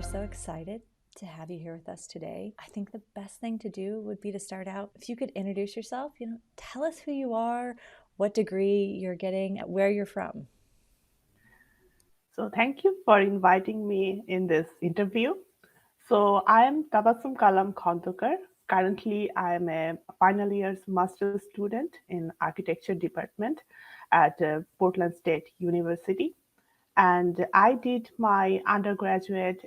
are so excited to have you here with us today. I think the best thing to do would be to start out, if you could introduce yourself, tell us who you are, what degree you're getting, where you're from. So thank you for inviting me in this interview. So I am Tabassum Kalam Khandokar. Currently, I am a final year's master's student in architecture department at Portland State University. And I did my undergraduate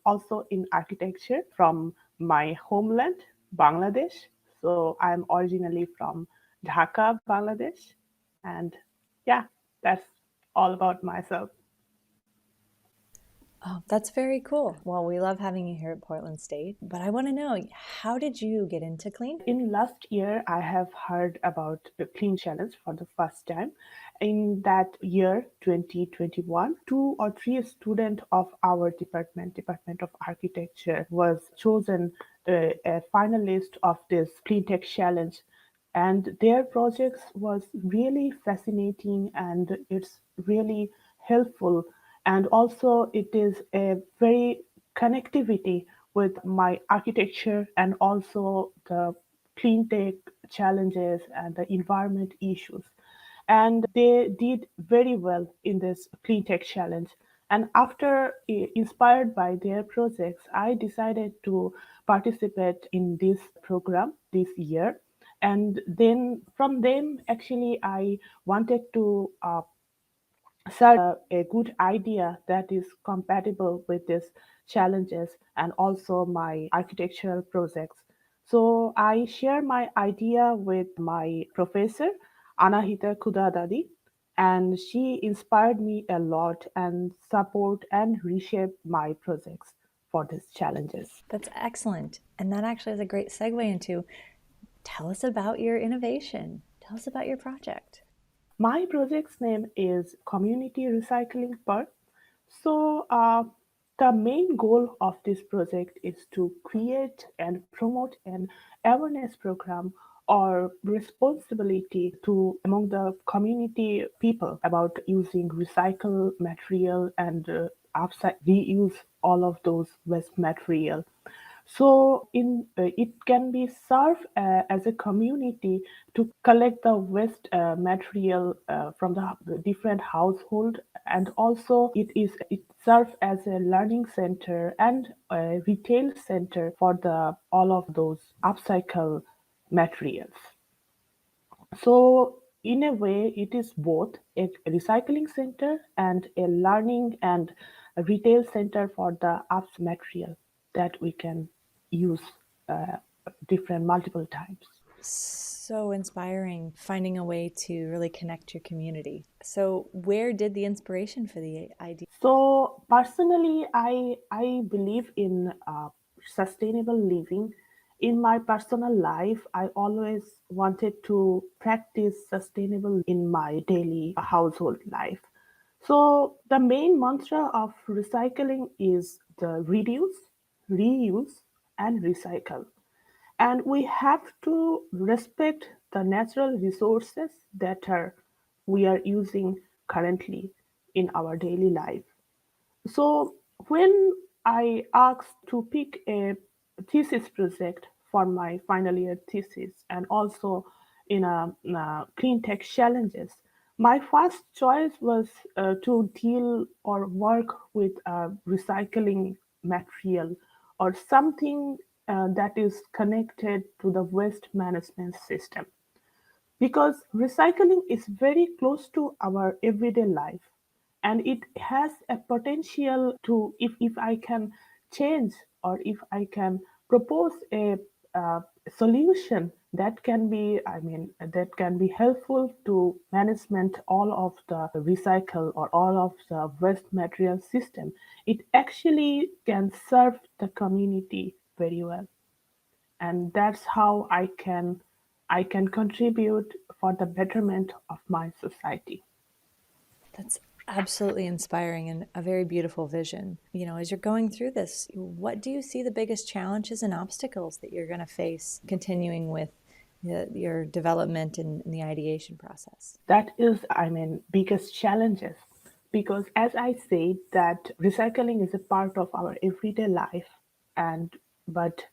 also in architecture from my homeland, Bangladesh. So I'm originally from Dhaka, Bangladesh. And yeah, that's all about myself. Oh, that's very cool. Well, we love having you here at Portland State, but I want to know, how did you get into clean? In last year, I have heard about the Clean Challenge for the first time. In that year, 2021, two or three students of our Department of Architecture, was chosen a finalist of this Cleantech Challenge. And their projects was really fascinating and it's really helpful. And also it is a very connectivity with my architecture and also the clean tech challenges and the environment issues. And they did very well in this clean tech challenge. And after inspired by their projects, I decided to participate in this program this year. And then from them, actually, I wanted to search a good idea that is compatible with these challenges and also my architectural projects. So I share my idea with my professor, Anahita Kudadadi, and she inspired me a lot and support and reshape my projects for these challenges. That's excellent. And that actually is a great segue into tell us about your innovation. Tell us about your project. My project's name is Community Recycling Park. So, the main goal of this project is to create and promote an awareness program or responsibility to among the community people about using recycled material and upside reuse all of those waste material. So in it can be served as a community to collect the waste material from the different household, and also it serves as a learning center and a retail center for the all of those upcycle materials. So in a way, it is both a recycling center and a learning and a retail center for the ups material that we can use uh, different multiple times. So inspiring, finding a way to really connect your community. So, where did the inspiration for the idea? So personally, I believe in sustainable living. In my personal life, I always wanted to practice sustainable in my daily household life. So the main mantra of recycling is the reduce, reuse, and recycle. And we have to respect the natural resources that are we are using currently in our daily life. So when I asked to pick a thesis project for my final year thesis and also in a clean tech challenges, my first choice was to deal or work with recycling material or something that is connected to the waste management system because recycling is very close to our everyday life and it has a potential to if I can change or if I can propose a solution that can be that can be helpful to management all of the recycle or all of the waste material system, it actually can serve the community very well, and that's how I can contribute for the betterment of my society. That's absolutely inspiring and a very beautiful vision. As you're going through this, what do you see the biggest challenges and obstacles that you're going to face continuing with your development and the ideation process? That is, biggest challenges. because as I said that recycling is a part of our everyday life, and but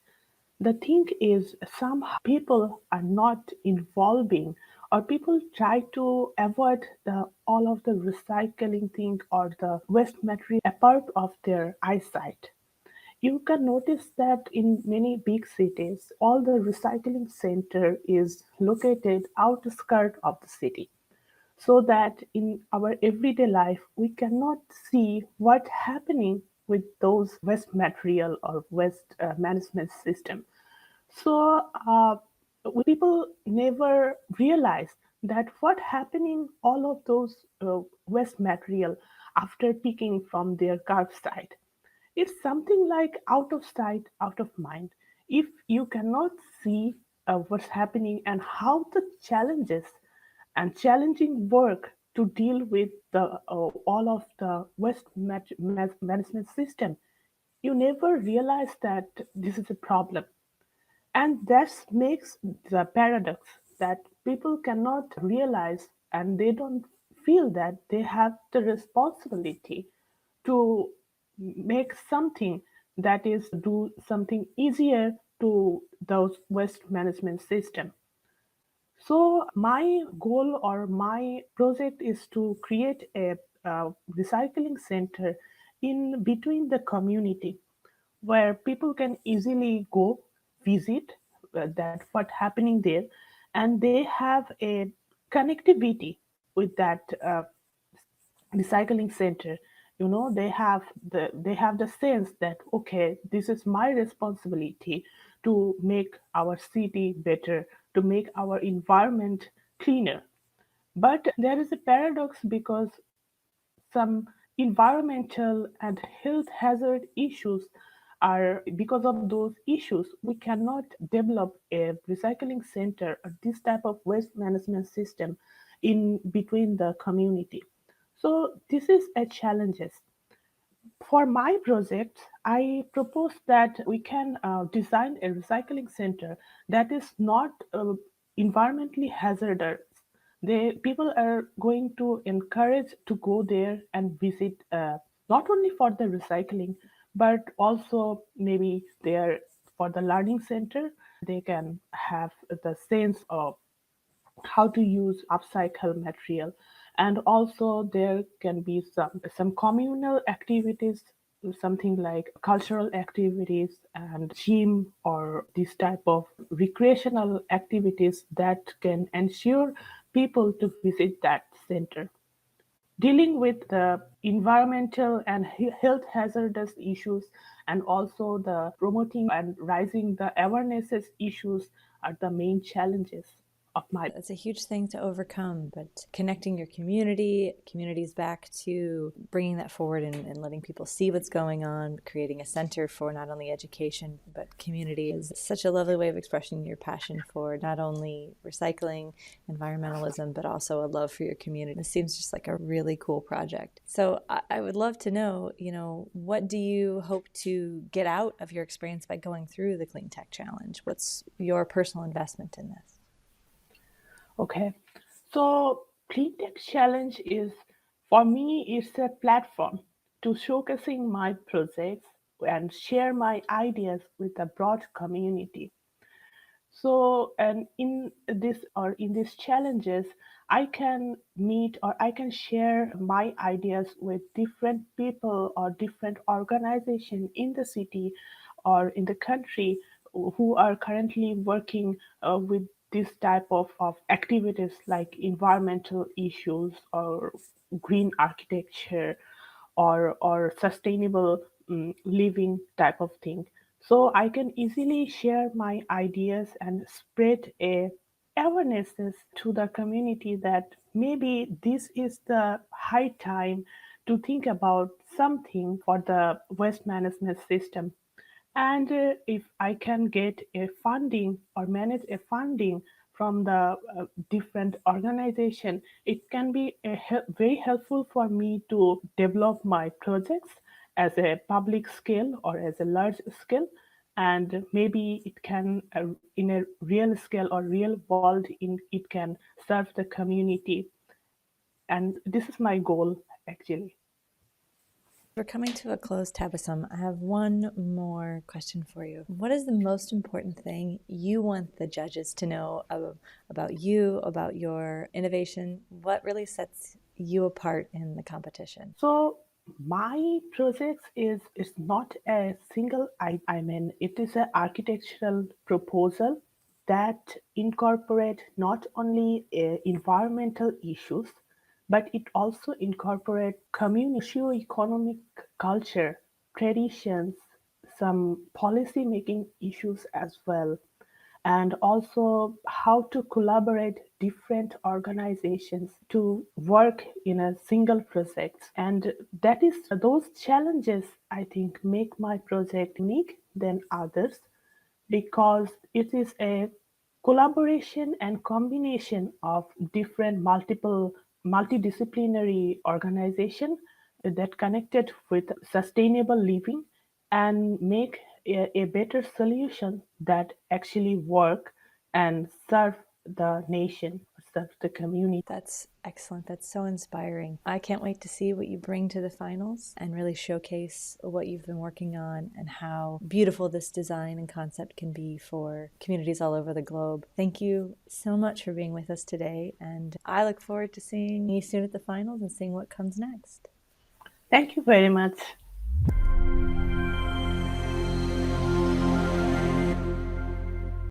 the thing is somehow people are not involving, or people try to avoid the all of the recycling thing or the waste material a part of their eyesight. You can notice that in many big cities all the recycling center is located outskirt of the city, so that in our everyday life we cannot see what's happening with those waste material or waste management system. So people never realize that what happening all of those waste material after picking from their curbside. It's something like out of sight, out of mind. If you cannot see what's happening and how the challenges and challenging work to deal with the all of the management system, you never realize that this is a problem. And that makes the paradox that people cannot realize and they don't feel that they have the responsibility to make something, that is do something easier to those waste management system. So my goal or my project is to create a recycling center in between the community where people can easily go visit that what happening there, and they have a connectivity with that recycling center. You know, they have the sense that okay, this is my responsibility to make our city better, to make our environment cleaner. But there is a paradox because some environmental and health hazard issues are, because of those issues we cannot develop a recycling center or this type of waste management system in between the community. So this is a challenges. For my project, I propose that we can design a recycling center that is not environmentally hazardous. People are going to encourage to go there and visit, not only for the recycling, but also maybe there for the learning center. They can have the sense of how to use upcycle material, and also there can be some communal activities, something like cultural activities and gym or this type of recreational activities that can ensure people to visit that center, dealing with the environmental and health hazardous issues, and also the promoting and raising the awarenesses issues are the main challenges of my. It's a huge thing to overcome, but connecting your communities back to bringing that forward and letting people see what's going on, creating a center for not only education, but community is such a lovely way of expressing your passion for not only recycling, environmentalism, but also a love for your community. It seems just like a really cool project. So I would love to know, what do you hope to get out of your experience by going through the Cleantech Challenge? What's your personal investment in this? Okay, so Cleantech Challenge is, for me, it's a platform to showcasing my projects and share my ideas with a broad community. So, and in these challenges, I can meet or I can share my ideas with different people or different organizations in the city or in the country who are currently working with this type of activities like environmental issues or green architecture or sustainable living type of thing. So I can easily share my ideas and spread a awarenesses to the community that maybe this is the high time to think about something for the waste management system. And if I can get a funding or manage a funding from the different organization, it can be very helpful for me to develop my projects as a public scale or as a large scale. And maybe it can in a real scale or real world, it can serve the community. And this is my goal actually. We're coming to a close, Tabassum. I have one more question for you. What is the most important thing you want the judges to know about you, about your innovation? What really sets you apart in the competition? So my project is not a single I mean it is an architectural proposal that incorporate not only environmental issues but it also incorporate community socio-economic culture, traditions, some policy making issues as well, and also how to collaborate different organizations to work in a single project. And that is those challenges I think make my project unique than others, because it is a collaboration and combination of different multiple multidisciplinary organization that connected with sustainable living and make a better solution that actually work and serve the nation, serve the community. That's excellent. That's so inspiring. I can't wait to see what you bring to the finals and really showcase what you've been working on and how beautiful this design and concept can be for communities all over the globe. Thank you so much for being with us today, and I look forward to seeing you soon at the finals and seeing what comes next. Thank you very much.